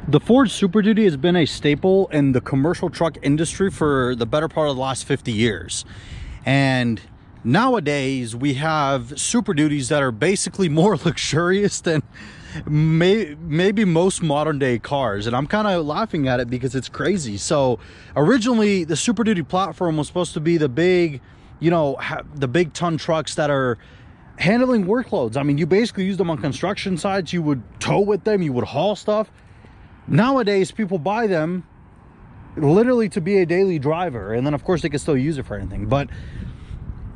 The Ford Super Duty has been a staple in the commercial truck industry for the better part of the last 50 years. And nowadays we have Super Duties that are basically more luxurious than maybe most modern day cars. And I'm kind of laughing at it because it's crazy. So originally the Super Duty platform was supposed to be the big, you know, the big ton trucks that are handling workloads. I mean, you basically use them on construction sites, you would tow with them, you would haul stuff. Nowadays people buy them literally to be a daily driver, and then of course they can still use it for anything. But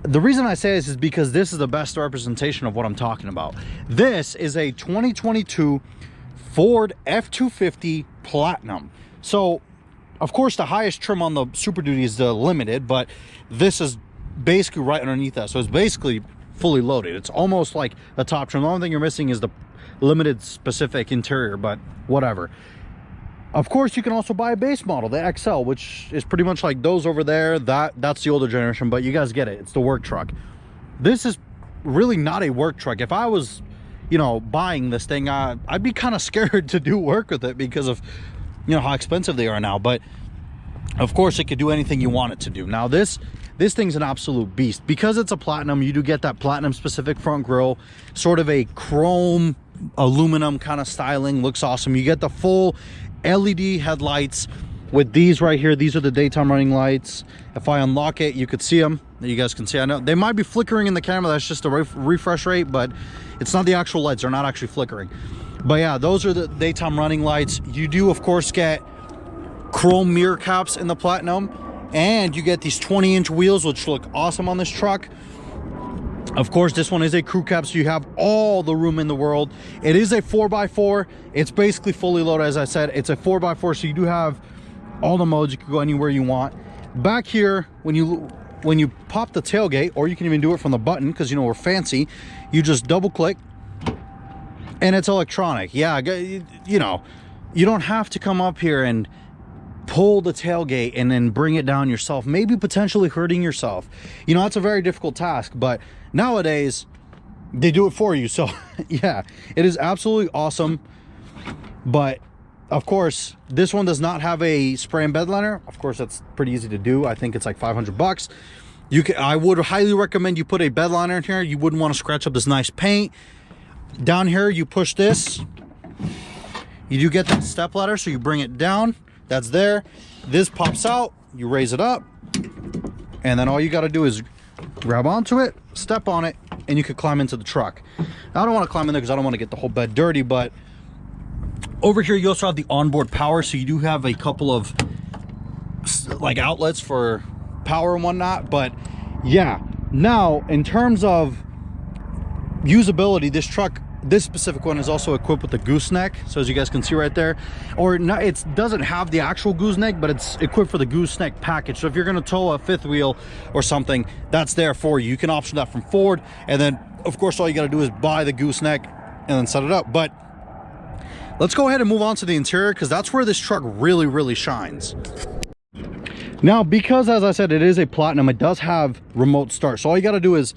the reason I say this is because this is the best representation of what I'm talking about. This is a 2022 Ford F-250 Platinum. So of course the highest trim on the Super Duty is the Limited, but this is basically right underneath that. So it's basically fully loaded. It's almost like the top trim. The only thing you're missing is the Limited specific interior, but whatever. Of course, you can also buy a base model, the XL, which is pretty much like those over there. That's the older generation, but you guys get it. It's the work truck. This is really not a work truck. If I was, you know, buying this thing, I'd be kind of scared to do work with it because of, you know, how expensive they are now. But of course, it could do anything you want it to do. Now, this thing's an absolute beast. Because it's a Platinum, you do get that Platinum specific front grille, sort of a chrome aluminum kind of styling. Looks awesome. You get the full LED headlights with these right here. These are the daytime running lights. If I unlock it, you could see them. You guys can see. I know they might be flickering in the camera. That's just a refresh rate, but it's not the actual lights. They're not actually flickering. But yeah, those are the daytime running lights. You do of course get chrome mirror caps in the Platinum, and you get these 20-inch wheels, which look awesome on this truck. Of course, this one is a crew cab, so you have all the room in the world. It is a 4x4. It's basically fully loaded. As I said, it's a 4x4, so you do have all the modes. You can go anywhere you want. Back here, when you pop the tailgate, or you can even do it from the button, because you know we're fancy, you just double click and it's electronic. Yeah, you know, you don't have to come up here and pull the tailgate and then bring it down yourself, maybe potentially hurting yourself. You know, that's a very difficult task, but nowadays they do it for you. So yeah, it is absolutely awesome. But of course, this one does not have a spray and bed liner. Of course, that's pretty easy to do. I think it's like 500 bucks. I would highly recommend you put a bed liner in here. You wouldn't want to scratch up this nice paint. Down here, you push this. You do get that step ladder, so you bring it down. That's there. This pops out, you raise it up, and then all you got to do is grab onto it, step on it, and you could climb into the truck. Now, I don't want to climb in there because I don't want to get the whole bed dirty, but over here you also have the onboard power, so you do have a couple of like outlets for power and whatnot. But yeah, now in terms of usability, this truck, this specific one, is also equipped with the gooseneck. So as you guys can see right there, or not, it doesn't have the actual gooseneck, but it's equipped for the gooseneck package. So if you're going to tow a fifth wheel or something, that's there for you. You can option that from Ford, and then of course all you got to do is buy the gooseneck and then set it up. But let's go ahead and move on to the interior, because that's where this truck really shines. Now, because as I said, it is a Platinum, it does have remote start. So all you got to do is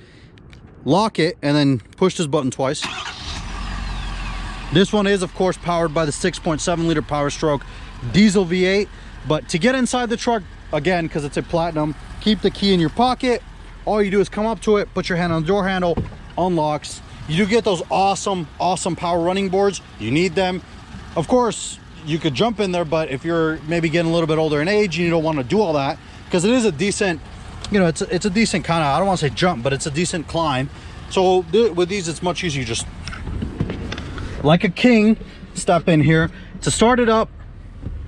lock it and then push this button twice. This one is of course powered by the 6.7 liter Power Stroke diesel V8. But to get inside the truck, again, because it's a Platinum, keep the key in your pocket. All you do is come up to it, put your hand on the door handle, unlocks. You do get those awesome power running boards. You need them. Of course, you could jump in there, but if you're maybe getting a little bit older in age and you don't want to do all that, because it is a decent, you know, it's a decent kind of, I don't want to say jump, but it's a decent climb. So with these, it's much easier. You just, like a king, step in here. To start it up,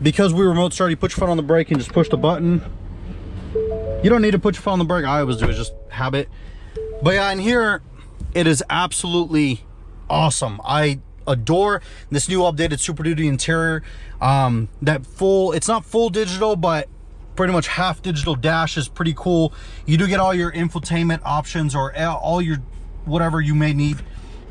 because we remote start, you put your foot on the brake and just push the button. You don't need to put your foot on the brake. I always do it, just habit. But yeah, in here, it is absolutely awesome. I adore this new updated Super Duty interior. It's not full digital, but pretty much half digital dash is pretty cool. You do get all your infotainment options, or all your whatever you may need.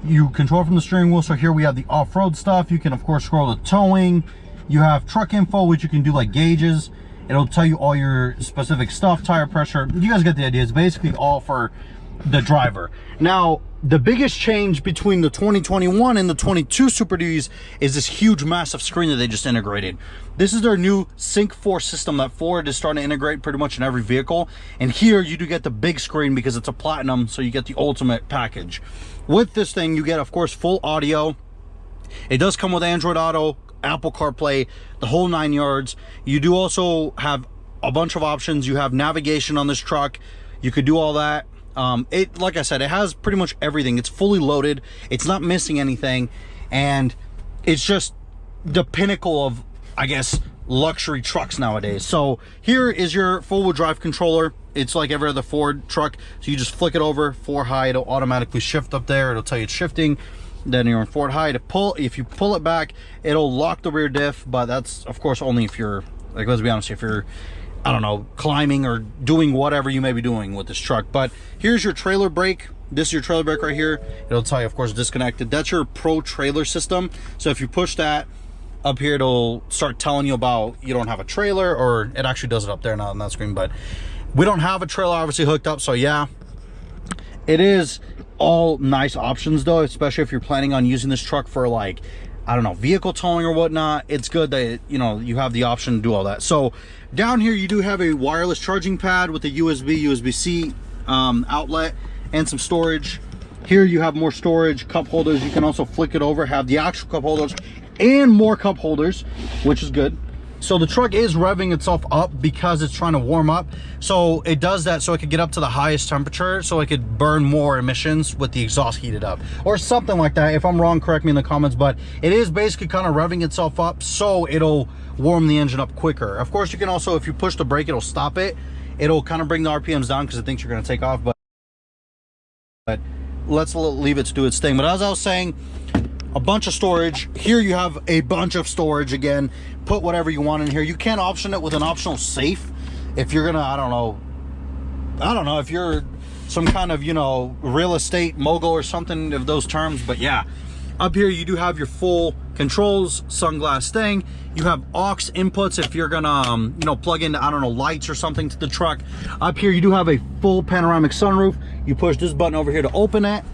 You control from the steering wheel. So here we have the off-road stuff. You can of course scroll to towing. You have truck info, which you can do like gauges. It'll tell you all your specific stuff, tire pressure. You guys get the idea. It's basically all for the driver. Now, the biggest change between the 2021 and the 22 Super Duties is this huge massive screen that they just integrated. This is their new Sync 4 system that Ford is starting to integrate pretty much in every vehicle. And here you do get the big screen because it's a Platinum, so you get the ultimate package. With this thing, you get, of course, full audio. It does come with Android Auto, Apple CarPlay, the whole 9 yards. You do also have a bunch of options. You have navigation on this truck. You could do all that. Like I said, it has pretty much everything. It's fully loaded. It's not missing anything. And it's just the pinnacle of, I guess, luxury trucks nowadays. So here is your four-wheel drive controller. It's like every other Ford truck. So you just flick it over, 4 high, it'll automatically shift up there. It'll tell you it's shifting. Then you're in 4 high to pull. If you pull it back, it'll lock the rear diff, but that's of course only if you're, like, let's be honest, if you're, I don't know, climbing or doing whatever you may be doing with this truck. But here's your trailer brake. This is your trailer brake right here. It'll tell you, of course, disconnected. That's your Pro trailer system. So if you push that up here, it'll start telling you about you don't have a trailer, or it actually does it up there, not on that screen. But we don't have a trailer obviously hooked up, so yeah, it is all nice options though, especially if you're planning on using this truck for, like, I don't know, vehicle towing or whatnot. It's good that, you know, you have the option to do all that. So down here you do have a wireless charging pad with a USB-C outlet and some storage. Here you have more storage, cup holders. You can also flick it over, have the actual cup holders and more cup holders, which is good. So the truck is revving itself up because it's trying to warm up. So it does that so it could get up to the highest temperature, so it could burn more emissions with the exhaust heated up or something like that. If I'm wrong, correct me in the comments, but it is basically kind of revving itself up so it'll warm the engine up quicker. Of course, you can also, if you push the brake, it'll stop it. It'll kind of bring the RPMs down because it thinks you're going to take off, but let's leave it to do its thing. But as I was saying, a bunch of storage. Here you have a bunch of storage again. Put whatever you want in here. You can option it with an optional safe if you're gonna, I don't know if you're some kind of, you know, real estate mogul or something of those terms. But yeah, up here you do have your full controls, sunglass thing. You have aux inputs if you're gonna you know, plug in, I don't know, lights or something to the truck. Up here you do have a full panoramic sunroof. You push this button over here to open it.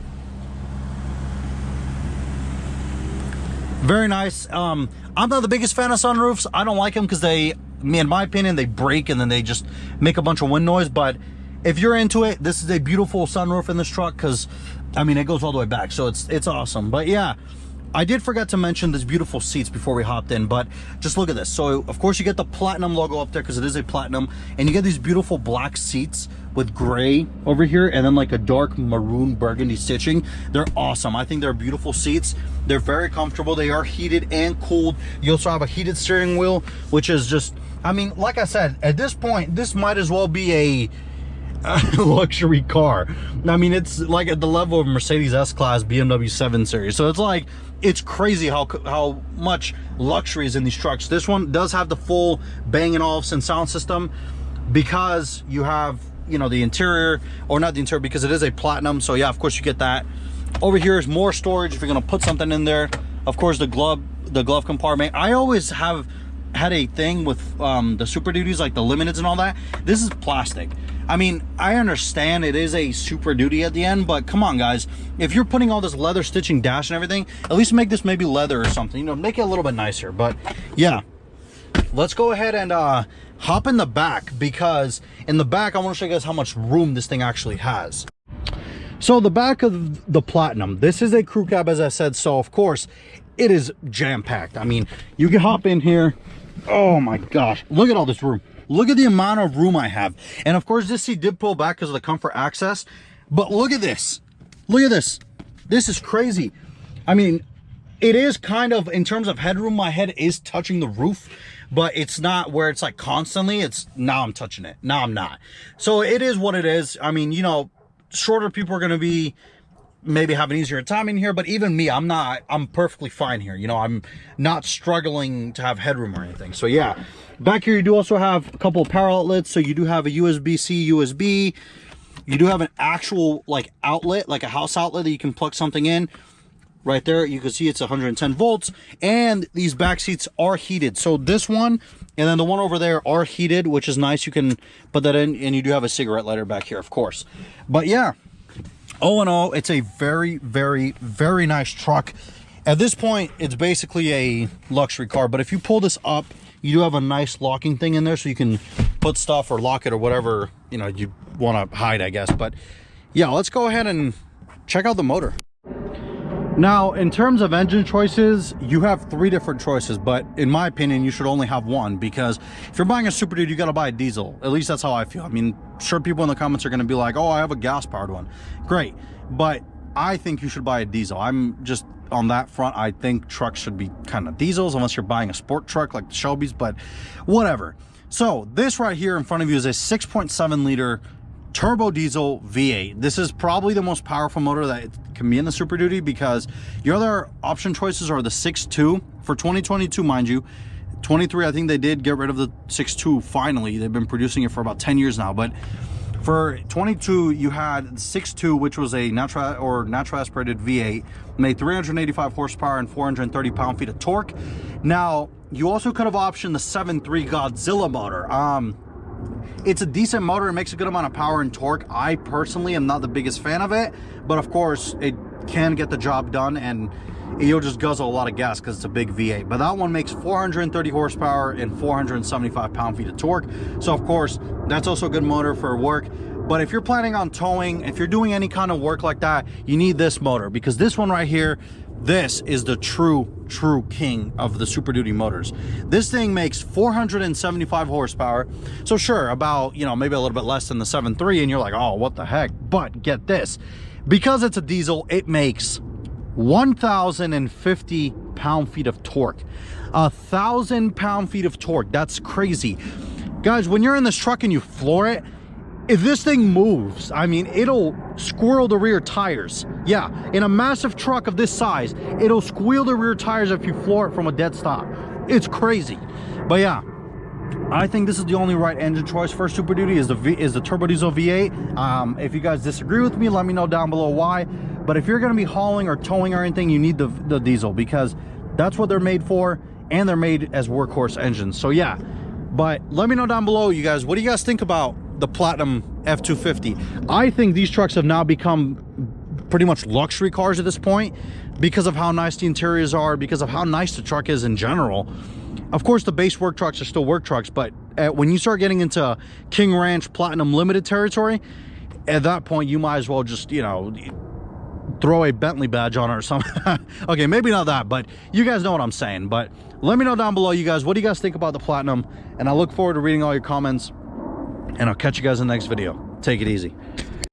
Very nice. I'm not the biggest fan of sunroofs. I don't like them because they, in my opinion, they break and then they just make a bunch of wind noise. But if you're into it, this is a beautiful sunroof in this truck because, I mean, it goes all the way back, so it's awesome. But yeah, I did forget to mention these beautiful seats before we hopped in, but just look at this. So of course you get the Platinum logo up there because it is a Platinum, and you get these beautiful black seats with gray over here and then like a dark maroon burgundy stitching. They're awesome. I think they're beautiful seats. They're very comfortable. They are heated and cooled. You also have a heated steering wheel, which is just, I mean, like I said, at this point, this might as well be a luxury car. I mean, it's like at the level of Mercedes S-Class, BMW 7 Series. So it's like, it's crazy how much luxury is in these trucks. This one does have the full Bang & Olufsen sound system because you have, you know, the interior, or not the interior, because it is a Platinum. So yeah, of course you get that. Over here is more storage if you're gonna put something in there. Of course, the glove compartment. I always have had a thing with the Super Duties, like the Limiteds and all that. This is plastic. I mean, I understand it is a Super Duty at the end, but come on guys, if you're putting all this leather stitching dash and everything, at least make this maybe leather or something, you know, make it a little bit nicer. But yeah, let's go ahead and hop in the back, because in the back I want to show you guys how much room this thing actually has. So the back of the Platinum, this is a crew cab, as I said, so of course it is jam-packed. I mean, you can hop in here. Oh my gosh, look at all this room. Look at the amount of room I have. And of course this seat did pull back because of the comfort access, but look at this. Look at this. This is crazy. I mean, it is kind of, in terms of headroom, my head is touching the roof, but it's not where it's like constantly. It's, now I'm touching it, now I'm not. So it is what it is. I mean, you know, shorter people are going to be maybe have an easier time in here, but even me, I'm perfectly fine here. You know, I'm not struggling to have headroom or anything. So yeah, back here you do also have a couple of power outlets. So you do have a USB-C, USB. You do have an actual like outlet, like a house outlet that you can plug something in. Right there, you can see it's 110 volts, and these back seats are heated. So this one and then the one over there are heated, which is nice. You can put that in, and you do have a cigarette lighter back here, of course. But yeah, All in all, it's a very, very, very nice truck. At this point, it's basically a luxury car, but if you pull this up, you do have a nice locking thing in there so you can put stuff or lock it or whatever, you know, you want to hide, I guess. But yeah, let's go ahead and check out the motor. Now, in terms of engine choices, you have 3 different choices, but in my opinion, you should only have one, because if you're buying a Super Duty, you got to buy a diesel. At least that's how I feel. I mean, sure, people in the comments are going to be like, oh, I have a gas-powered one. Great, but I think you should buy a diesel. I'm just on that front. I think trucks should be kind of diesels, unless you're buying a sport truck like the Shelby's, but whatever. So this right here in front of you is a 6.7 liter turbo diesel V8. This is probably the most powerful motor that can be in the Super Duty, because your other option choices are the 6.2 for 2022, mind you. 23, I think they did get rid of the 6.2 finally. They've been producing it for about 10 years now, but for 22 you had 6.2, which was a natural aspirated V8, made 385 horsepower and 430 pound-feet of torque. Now you also could have optioned the 7.3 Godzilla motor. It's a decent motor. It makes a good amount of power and torque. I personally am not the biggest fan of it, but of course it can get the job done, and you'll just guzzle a lot of gas because it's a big V8. But that one makes 430 horsepower and 475 pound-feet of torque. So of course, that's also a good motor for work. But if you're planning on towing, if you're doing any kind of work like that, you need this motor, because this one right here, this is the true king of the Super Duty motors. This thing makes 475 horsepower. So sure, about, you know, maybe a little bit less than the 7.3, and you're like, oh, what the heck? But get this, because it's a diesel, it makes 1,050 pound-feet of torque. 1,000 pound-feet of torque. That's crazy. Guys, when you're in this truck and you floor it, if this thing moves, I mean, it'll squirrel the rear tires. Yeah, in a massive truck of this size, it'll squeal the rear tires if you floor it from a dead stop. It's crazy. But yeah, I think this is the only right engine choice for Super Duty, is the turbo diesel V8. If you guys disagree with me, let me know down below why. But if you're going to be hauling or towing or anything, you need the diesel, because that's what they're made for, and they're made as workhorse engines. So yeah, but let me know down below, you guys, what do you guys think about the Platinum F-250? I think these trucks have now become pretty much luxury cars at this point, because of how nice the interiors are, because of how nice the truck is in general. Of course, the base work trucks are still work trucks, but when you start getting into King Ranch Platinum Limited territory, at that point you might as well just, you know, throw a Bentley badge on it or something. Okay, maybe not that, but you guys know what I'm saying. But let me know down below, you guys, what do you guys think about the Platinum? And I look forward to reading all your comments, and I'll catch you guys in the next video. Take it easy.